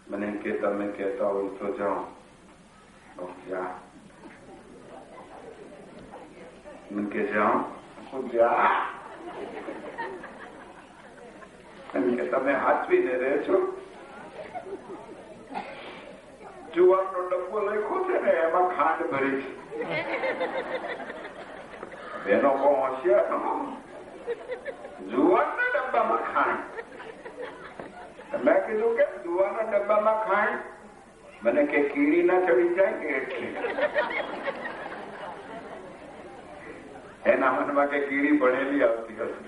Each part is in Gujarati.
મને કે તમે કહેતા હોય તો જાઓ. જા. મને કે જાઓ. જા. મને કે તમે હાચવીને રહેશો. જુવારનો ડબ્બો લખ્યો છે ને એમાં ખાંડ ભરી છે. એનો બહુ હોશિયાર. જુવારના ડબ્બામાં ખાંડ. મેં કીધું કે જુવારના ડબ્બામાં ખાંડ. મને કે કીડી ના ચડી જાય કે એટલે એના મનમાં કે કીડી ભણેલી આવતી હશે.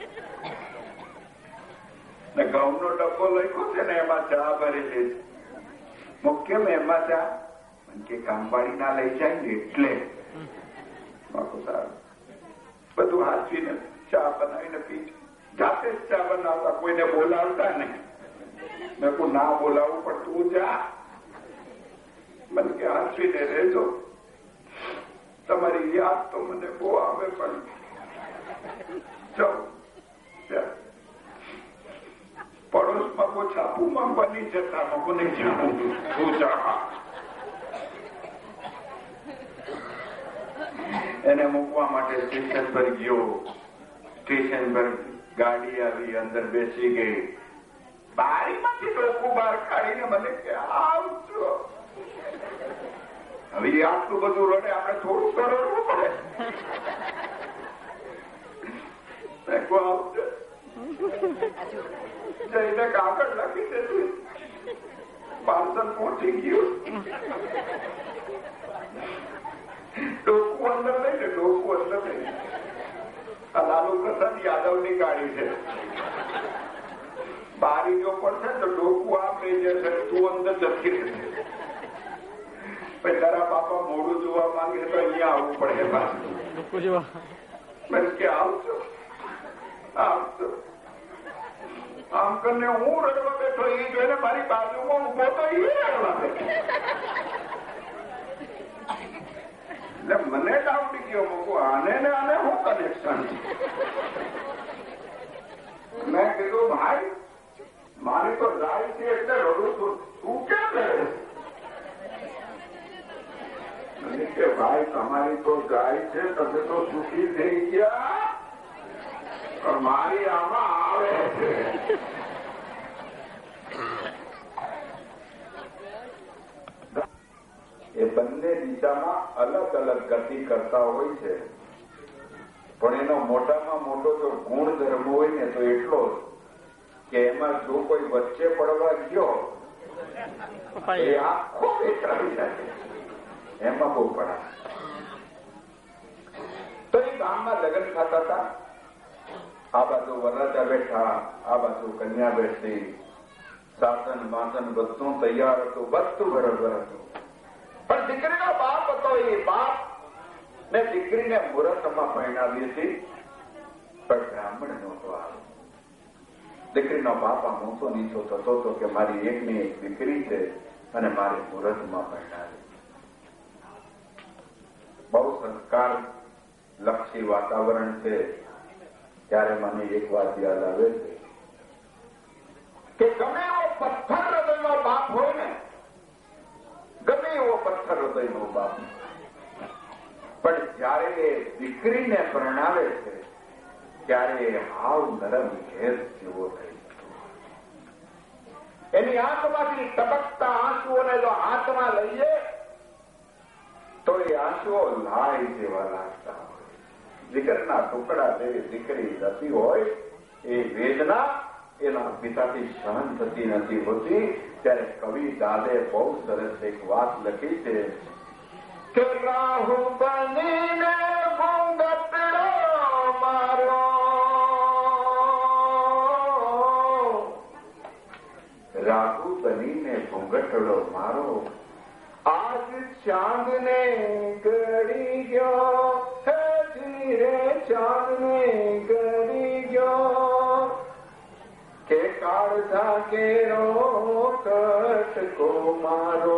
ને ઘઉંનો ડબ્બો લખ્યો છે ને એમાં ચા ભરેલી છે. મુખ્ય એમાં ચા કે કામવાળી ના લઈ જાય ને એટલે સારું બધું હાચવીને ચા બનાવીને પી. જાતે જ ચા બનાવતા, કોઈને બોલાવતા નહીં. મેં કોઈ ના બોલાવું પણ તું જા. મને કે હાચવીને રહેજો. તમારી યાદ તો મને બહુ આવે પણ જાઓ. પડોશમાં કોઈ છાપુમાં બની જતા મને જાણું તું જા. એને મૂકવા માટે સ્ટેશન પર ગયો. સ્ટેશન પર ગાડી આવી, અંદર બેસી ગઈ. બારીમાંથી ડોકું બહાર કાઢીને મને કે આવજો. હવે આટલું બધું રડે, આપણે થોડું તો રડવું પડે. આવજો જઈને કાગળ લખી દેતું. પાર્સલ પહોંચી ગયું. ડોકું અંદર લઈને ડોકું અંદર લઈને આ લાલુ પ્રસાદ યાદવ ની ગાડી છે. બારી જો પડશે તો ડોકું આમ લઈ જશે, તું અંદર જતી રહેશે. પછી તારા બાપા મોડું જોવા માંગે તો અહીંયા આવવું પડે. પાછું કે આવજો આવજો. આમ કરીને હું રડવા બેઠો, એ જોઈને મારી બાજુમાં ઉભો તો એ રડવા બેઠો. એટલે મને ડાઉટ ગયો, મૂકું આને ને આને શું કનેક્શન છે. મેં કીધું ભાઈ મારી તો જાય છે એટલે રડું છું, તું કેમ રહે કે ભાઈ તમારી તો જાય છે, તમે તો સુખી થઈ ગયા, પણ મારી આમાં આવે છે. એ બંને દિશામાં અલગ અલગ ગતિ કરતા હોય છે, પણ એનો મોટામાં મોટો જો ગુણધર્મ હોય ને તો એટલો કે એમાં જો કોઈ વચ્ચે પડવા ગયો એ આખો વેચાવી જાય. એમાં બહુ પડા. તો એ ગામમાં લગ્ન થતા હતા. આ બાજુ વરરાજા બેઠા, આ બાજુ કન્યા બેઠી. સાધન વાસન બધું તૈયાર હતું, બધું બરોબર હતું. પણ દીકરીનો બાપ હતો, એ બાપ ને દીકરીને મુહૂર્તમાં પરણાવી હતી, પણ બ્રાહ્મણ નહોતો આવ્યો. દીકરીનો બાપ આ મોટો નીચો થતો હતો કે મારી એકની એક દીકરી છે અને મારી મુહૂર્તમાં પરણાવી. બહુ સંસ્કાર લક્ષી વાતાવરણ છે. ત્યારે મને એક વાત યાદ આવે છે કે ગમે એવો પથ્થર હૃદયનો બાપ હોય ને, ગમે એવો પથ્થર હૃદયનો બાપ, પણ જયારે એ દીકરીને પરણાવે છે ત્યારે હાવ નરમ ઘેર જેવો થઈ. એની આંખમાંથી ટપકતા આંસુઓને જો હાથમાં લઈએ તો એ આંસુઓ લાય જેવા લાગતા હોય. દીકરીના ટુકડા જેવી દીકરી રતી હોય, એ વેદના એના પિતાથી સહન થતી નથી હોતી. ત્યારે કવિ દાદે બહુ સરસ એક વાત લખી છે કે રાહુ બનીને ઘૂંઘટડો મારો, રાહુ બનીને ઘૂંઘટડો મારો, આજ ચાંદને ગળી ગયો, ધીરે ચાંદને ગળી ગયો, કે કાળજા કેરો કટકો મારો,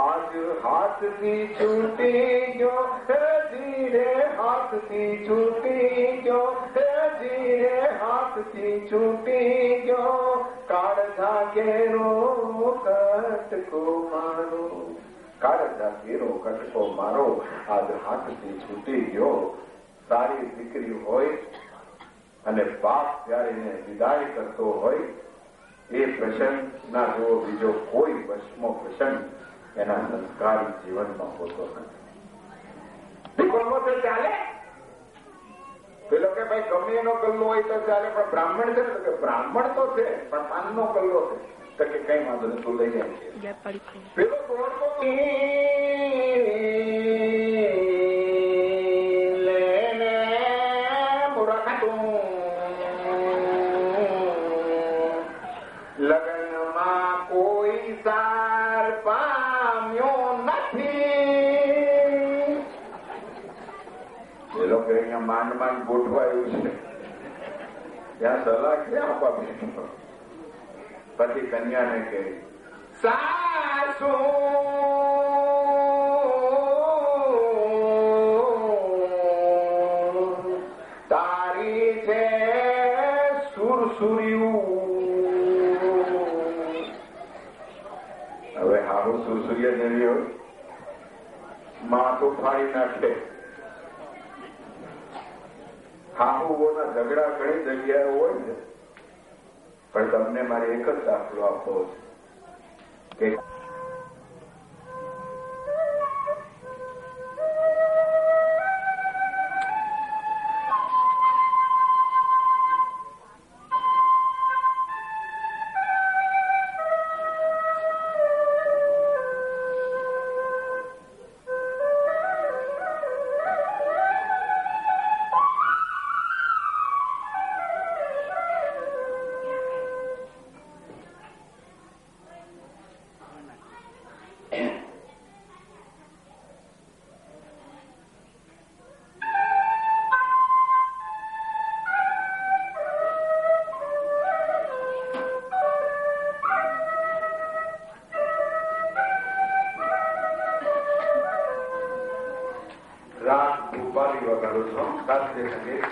આજ હાથથી છૂટી ગયો, ધીરે હાથથી છૂટી ગયો, ધીરે હાથથી છૂટી ગયો, કાળજા કેરો કટકો મારો, કાળજા કેરો કટકો મારો આજ હાથથી છૂટી ગયો. સારી દીકરી હોય અને બાપ જ્યારે એને વિદાય કરતો હોય એ પ્રસંગ ના જો બીજો કોઈ વશમો પ્રસંગ એના સંસ્કારી જીવનમાં હોતો નથી. દીકરો છે ચાલે, પેલો કે ભાઈ ગમે એનો કલ્લો હોય તો ચાલે, પણ બ્રાહ્મણ છે ને, કે બ્રાહ્મણ તો છે પણ પાનનો કલ્લો છે, તો કે કઈ વાંધો નહીં, તું લઈ જાય. પેલો દોડતો લગ્નમાં કોઈ સાર પામ્યો નથી. એ લોકો અહીંયા માંડ માંડ ગોઠવાયું છે, ત્યાં સલાહ ક્યાં આપવા બેઠો. પછી કન્યાને કહે, સાસુ તારી છે સુરસુર્યું. હવે હારું સુરસુર્યા જેવી હોય, માં તો ફાડી નાખે. હાહુઓના ઝઘડા ઘણી જગ્યાએ હોય છે, પણ તમને મારે એક જ દાખલો આપવો છે કે રાગ ભૂપાલી વગાડું છું શાસ્ત્રીય સંગીત.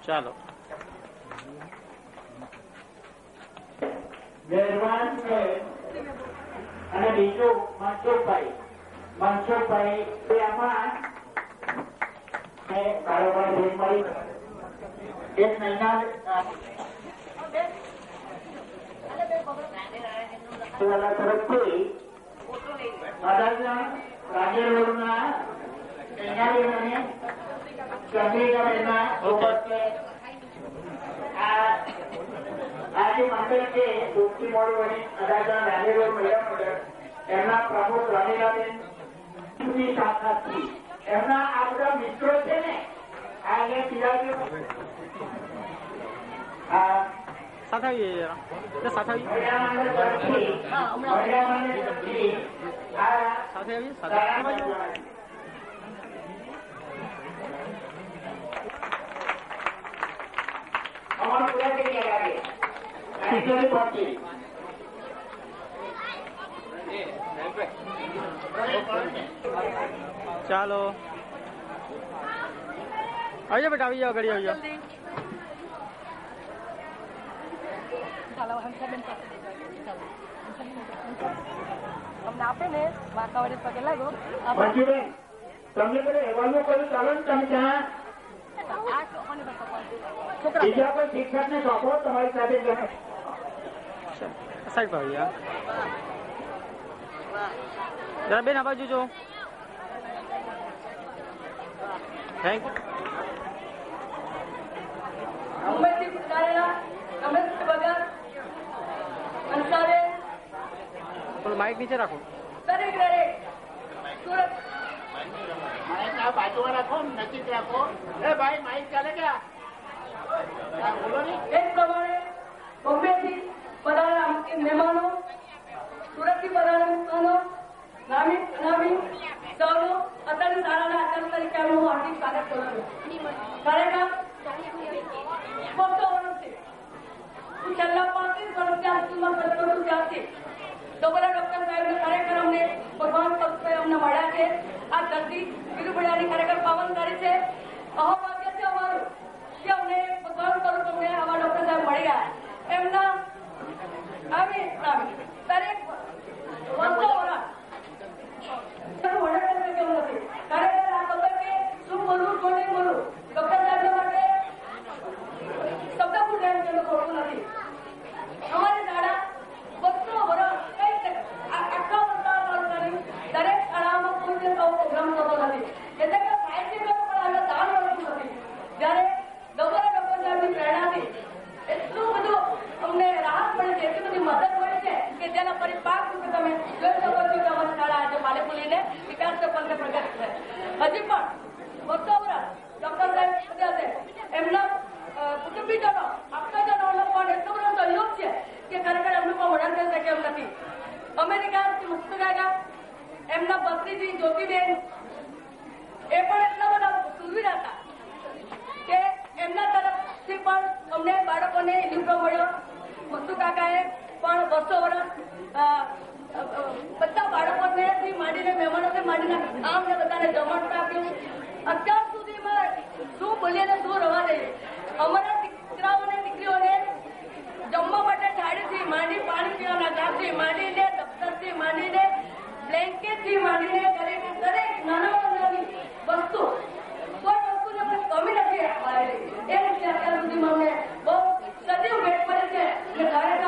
ચાલો મહેરબાન છે અને બીજું મનસુખભાઈ તે આમાં કારોબાર મળી એક મહિના તરફથી રાજ્ય રોડના ચંદ્રિકાબેનના સોબત આ જે મંડળ છે દુઃખી મોડું વળી અડાજણ ગાંધી રોડ મહિલા મંડળ એમના પ્રમુખ રમીલાબેન શાખાથી એમના આ બધા મિત્રો છે ને આ અહીંયા પીરાજો સાથે આવીએ જરા સાથે આવીએ મહિલા મંડળ તરફથી સાથે આવીએ સાથે અમારું પૂરા થઈ ગયા લાગે અહીંથી પહોંચી ચાલો આવી જાઓ બેટા આવી જાઓ ઘડી આવી જાઓ અમને આપે ને વાતાવરણ પગે લાગો મંજુબેન તમને પેલું એવાનું કર્યું ચાલો ને તમે ત્યાં બીજા કોઈ શિક્ષક ને સોંપો તમારી સાથે સાઈડ પર આવી જાઓ જરા બેન આ બાજુ જો થેન્ક મુંબઈથી ઉતારેલા રમેશ ભગત અંસારે થોડું માઇક નીચે રાખો દરેક સુરત માઇક આ બાજુમાં રાખો નજીક રાખો એ ભાઈ માઇક ચાલે ગયા બોલો ને એ પ્રમાણે બોમ્બેથી પધારેલા મહેમાનો સુરતથી પધારેલા મહેમાનો નામી અનામી સૌનો અત્યારની શાળાના આચાર્ય તરીકે હું હાર્દિક સ્વાગત કરું છું ખરેખર 200 વર્ષથી હું છેલ્લા 35 વર્ષથી આ સ્કૂલમાં કરતો છું ત્યારથી ડોબરા ડોક્ટર સાહેબને ખરેખર અમને ભગવાન સ્વરૂપે અમને મળ્યા છે આ ધરતી વિરુબડાની ખરેખર પાવનકારી છે અહોભાગ્ય છે અમારું કે અમને ભગવાન સ્વરૂપ અમને આવા ડોક્ટર સાહેબ મળી ગયા એમના આવી દરેક 200 વર્ષ હજી પણ 200 વર્ષ ડોક્ટર સાહેબ એમના કુટુંબીજનો આપતાજનોનો પણ એટલો બધો સહયોગ છે કે ખરેખર એમનું પણ વર્ણન થઈ શકે એમ નથી અમેરિકાથી મુક્ત ગયા એમના પત્નીજી જ્યોતિબેન એ પણ એટલા બધા સુરવીર હતા કે એમના તરફથી પણ અમને બાળકોને યુનિફોર્મ મળ્યો મસ્તુ કાકાએ પણ 200 વર્ષ બધા બાળકોને માંડીને મહેમાનોને માંડીને આમને બધાને જમણ આપ્યું અત્યાર સુધીમાં શું બોલીએ ને શું રવા દઈએ અમારા દીકરાઓને દીકરીઓને જમવા માટે થાળીથી માંડી પાણી પીવાના ગ્લાસથી માંડીને દફતરથી માંડીને બ્લેન્કેટથી માંડીને દરેક નાની વસ્તુ કોઈ વસ્તુને અમને કમી નથી આપવાની એ રીતે અત્યાર સુધીમાં અમને બહુ સજીવ ભેટ મળી છે અને ખરેખર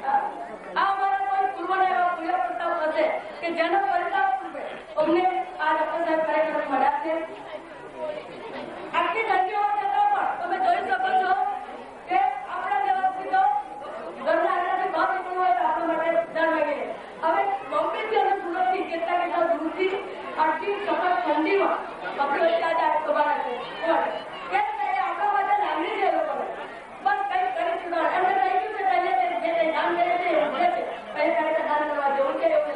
આ અમારા કોઈ પૂર્વના એવા પૂર્ય પ્રતાપ હશે કે જેનો પરિણામ રૂપે અમને આ ડોક્ટર સાહેબ ખરેખર મળ્યા છે આટલી ઠંડીઓ છતાં પણ તમે જોઈ શકો છો કે આપણા વ્યવસ્થિત ઘરના આગળથી બહાર નીકળવું હોય તો આપણા માટે ડર લાગે હવે બોમ્બેથી અને સુરતથી કેટલા દૂરથી આટલી સખત ઠંડીમાં આપણી વચ્ચે આજે ખબર છે કે આપણા માટે લાગણી છે લોકોને બસ કંઈક કરી ચૂક્યા એમને થઈ ગયું છે જે કામ કરે છે એવું છે કંઈ ખરેખર દાન કરવા જેવું છે એવું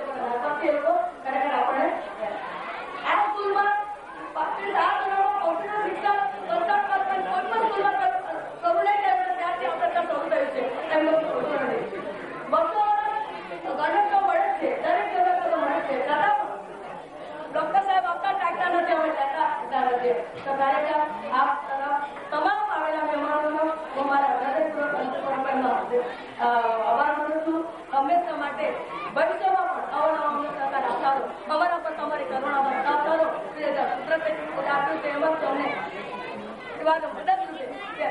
એ લોકો ખરેખર આપણે આ સ્કૂલમાં 7 કોમ્પ્યુટર શિક્ષણ કોઈ પણ સ્કૂલમાં શરૂ નહીં થયું ત્યારથી આપણે શરૂ થયું છે એમનું 200 ગણતો મળે છે દરેક જગ્યાએ મળે છે છતાં પણ ડોક્ટર સાહેબ આપતા ટાંકતા નથી અમે ટાંકતા નથી તો ખરેખર આ તમામ આવેલા મહેમાનોનો હું મારા હૃદયપૂર્વક આભાર માનું છું હંમેશા માટે ભવિષ્યમાં પણ અવનવા સહકાર આપતા રહો અમારા પર તમારી કરુણા બતાવતા રહો કુદરતે આપ્યું છે એમ જ અમને મદદરૂપ છે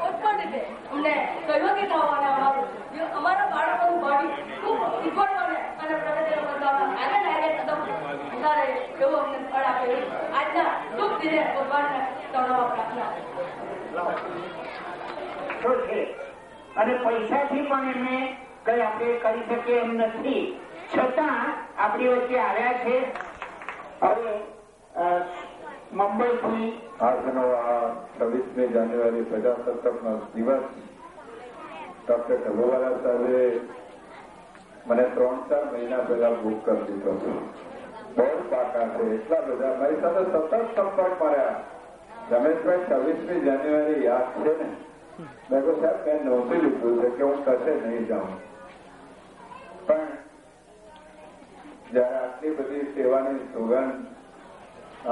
ઉત્પન્ન રીતે અમને સહયોગી થવાને અમારા બાળકોનું બોડી ખૂબ ઉજ્જવળ બને અને પ્રગતિ આગળ કદમ વધારે એવું અમને ફળ આપે આજના શુભ દિને ભગવાનને તણાવ આપણાથી તો છે અને પૈસાથી પણ એમને કઈ આપણે કરી શકીએ એમ નથી, છતાં આપણી વચ્ચે આવ્યા છે. હવે મુંબઈથી આજનો આ 26મી જાન્યુઆરી પ્રજાસત્તાકનો દિવસ ડોક્ટર ઢબુવાલા સાહેબે મને 3-4 મહિના પહેલા બુક કરી દીધો હતો. બહુ પાકા છે, એટલા બધા મારી સાથે સતત સંપર્કમાં રહ્યા. રમેશભાઈ 26મી જાન્યુઆરી યાદ છે ને? મેં કહ્યું સાહેબ મેં નોંધી લીધું છે કે હું કશે નહીં જાઉં, પણ જયારે આટલી બધી સેવાની સુગંધ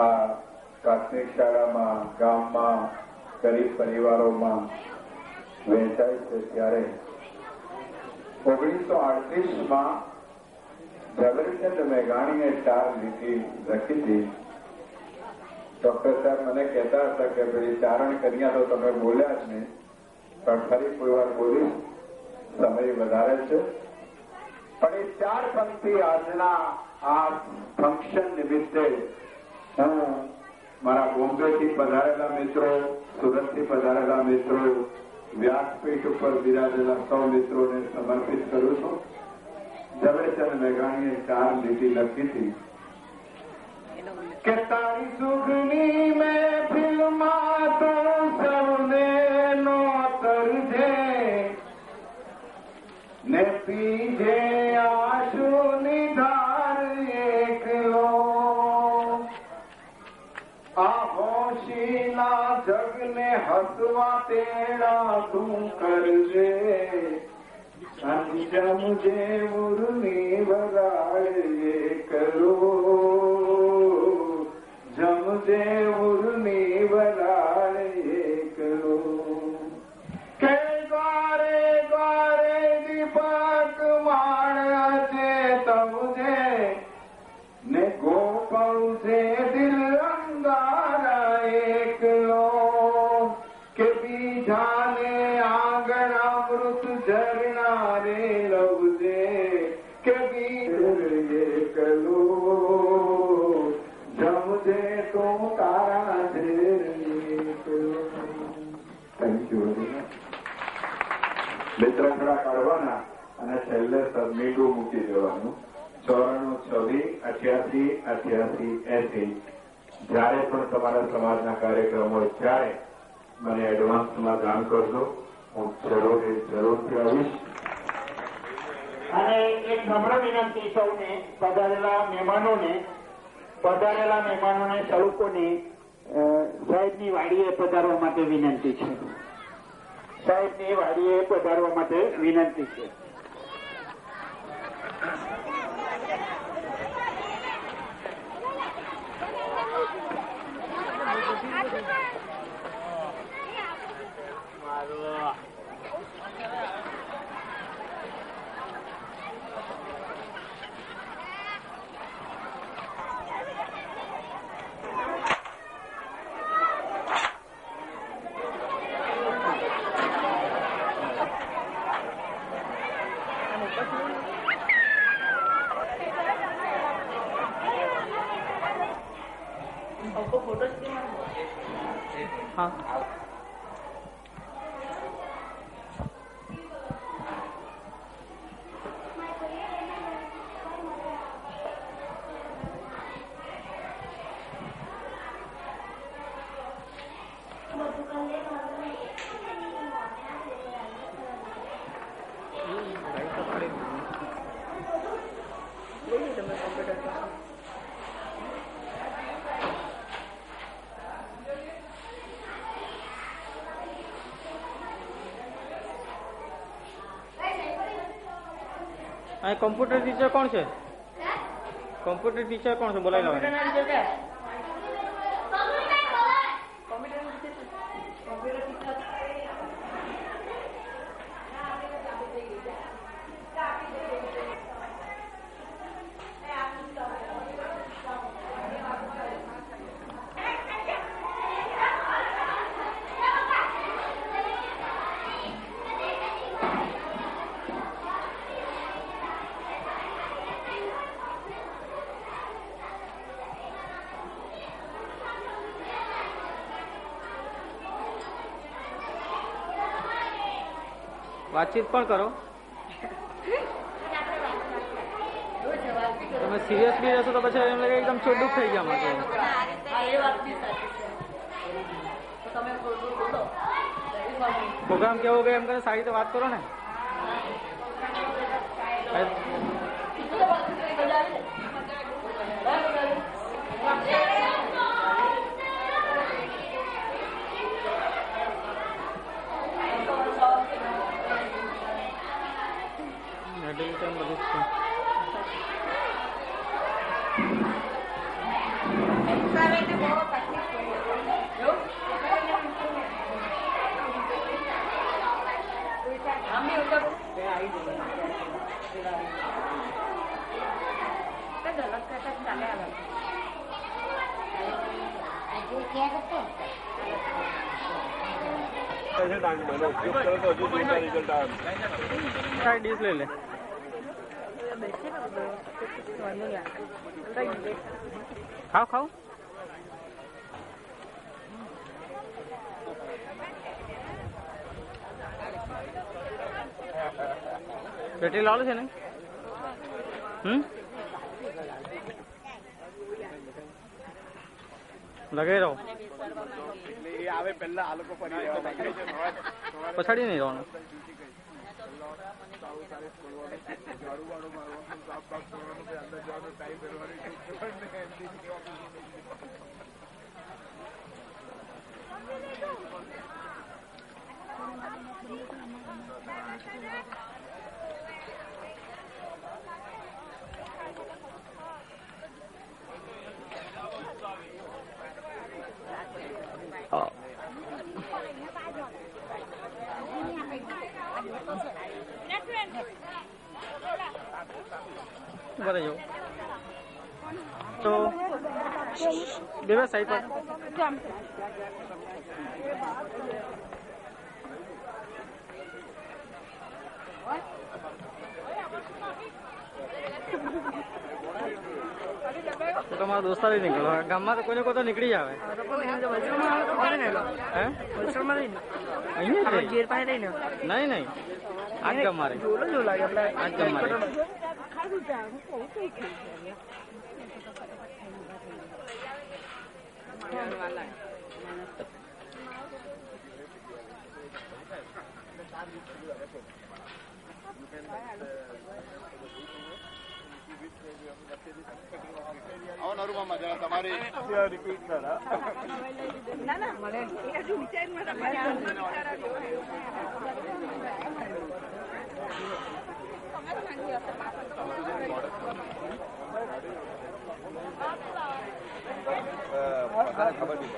આ પ્રાથમિક શાળામાં, ગામમાં, ગરીબ પરિવારોમાં વહેંચાય છે ત્યારે 1938માં ઝવેરચંદ મેઘાણીએ 4 લીટી લખી હતી. ડોક્ટર સાહેબ મને કહેતા હતા કે ભાઈ ચારણ કન્યા તો તમે બોલ્યા જ નહીં, પણ ફરી કોઈ વાર બોલીશ, સમય વધારે છે. પણ એ 4 પંક્તિ આજના આ ફંક્શન નિમિત્તે હું મારા બોમ્બેથી પધારેલા મિત્રો, સુરતથી પધારેલા મિત્રો, વ્યાસપીઠ ઉપર બિરાજેલા સૌ મિત્રોને સમર્પિત કરું છું. ઝવેરચંદ મેઘાણીએ 4 લીટી લખી હતી કે તારી સુખની મહેફિલમાં તો સૌને નોતરજે ને પીજે આંસુની ધાર એકલો, આ હોશીના જગને હસવા તેડા તું કરજે, જમજે ઉર્મી વરાળે કરો, જમજે ઉર્મી વરાળે કરો. કે દ્વારે દ્વારે દીપક માણસે તવજે ને ગોપલ છે દિલ અંગારા એકલો, કે બીજાને આંગણ અમૃત ઝરણારે લવજે, કે બીજ એકલો જમજે તો તારા ઝેર એકલો. Thank you. મિત્રખડા કાઢવાના અને છેલ્લે સબમીટું મૂકી દેવાનું. 94 26 88 88 જ્યારે પણ તમારા સમાજના કાર્યક્રમ હોય ત્યારે મને એડવાન્સમાં જાણ કરજો, હું જરૂરથી આવીશ. અને એક નમ્ર વિનંતી સૌને, પધારેલા મહેમાનોને સ્વરૂપોને સાહેબની વાડીએ પધારવા માટે વિનંતી છે. સાહેબની વાડીએ પધારવા માટે વિનંતી છે. हाँ આ કોમ્પ્યુટર ટીચર કોણ છે? કોમ્પ્યુટર ટીચર કોણ છે? બોલાવી લો. વાતચીત પણ કરો. તમે સિરિયસ બી રહેશો તો પછી એમ લાગે એકદમ ચોડુક થઈ ગયા માટે. પ્રોગ્રામ કેવો ગયો એમ કરે સારી રીતે વાત કરો ને. ડીશ લઈ લે. ખાઓ ખાઓ. બેટરી લાવલું છે ને. લગાવી રહો. પછાડી નહીં રહેવાનું. બરાબર તો બે સાઈડ પર તમારા દોસ્તાર નીકળો. ગામમાં તો કોઈને કોઈ તો નીકળી આવે. નહીં નહીં આજ ગામ મારે આજ ગામ મારે. તમારી રિપીટ કરા ના મને ખબર નહીં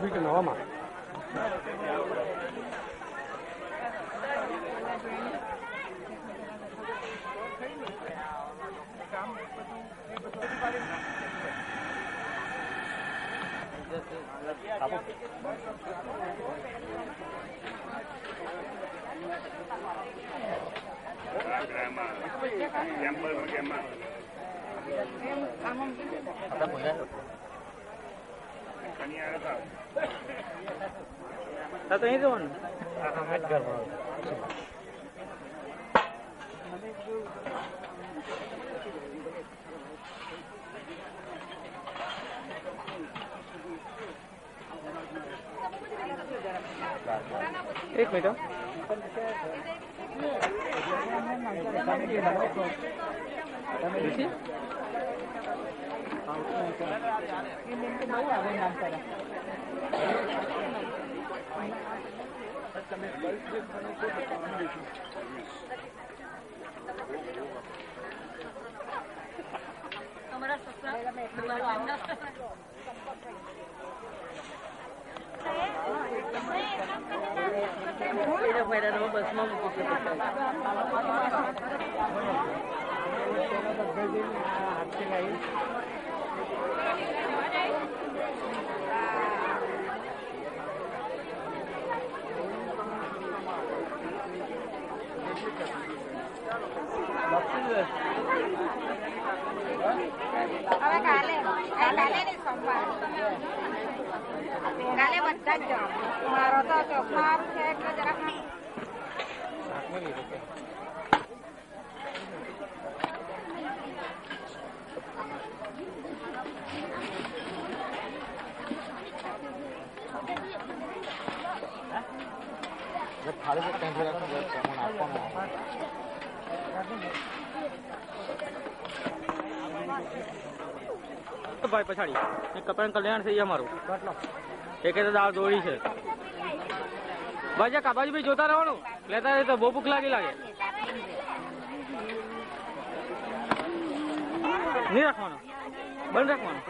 પડે નવામાં તો અહીં જવાનું. એક મિનિટ બસમાં રાખજો મારો તો ચોખ્ખાર છે એટલે જરાક ભાઈ પછાડી કપડા કલ્યાણ થઈ ગયા મારું એ કે દાળ દોડી છે ભાઈ કાબાજી ભાઈ જોતા રહેવાનું લેતા રહે તો બહુ ભૂખ લાગે નહીં રાખવાનું બંધ રાખવાનું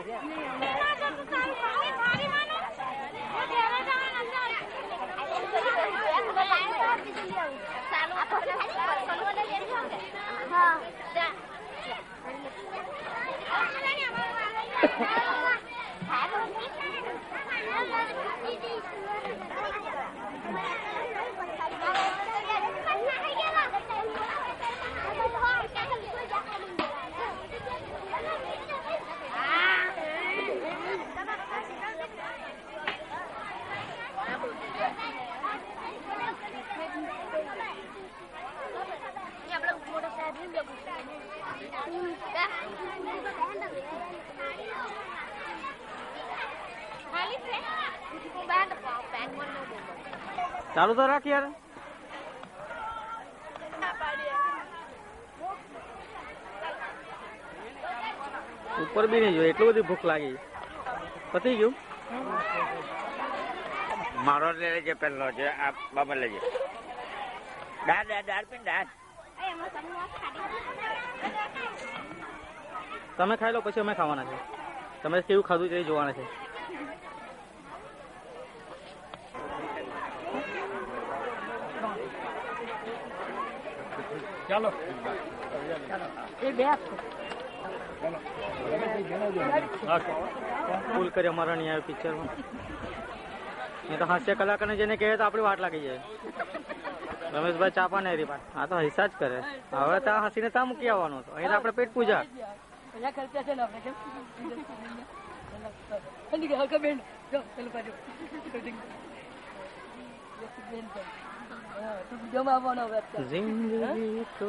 ચાલુ તો રાખ યાર ઉપર બી નહીં જોયું એટલું બધી ભૂખ લાગી પતી ગયું મારો લઈ લેજે પેલો છે આ બાબા લેજે દાળ પીને દાળ તમે ખાઈ લો પછી અમે ખાવાના છે તમે કેવું ખાધું છે એ જોવાના છે ચાલો ફૂલ કરી અમારા નહીં આવ્યો પિક્ચરમાં નહીં તો હાસ્ય કલાકારને જેને કહે તો આપણી વાટ લાગી જાય રમેશભાઈ ચાપા ને એરી વાત આ તો હિસ્સા જ કરે હવે ત્યાં હસીને ત્યાં મૂકી આવવાનો હતો અહીં તો આપણે પેટ પૂજા જિંદગી તો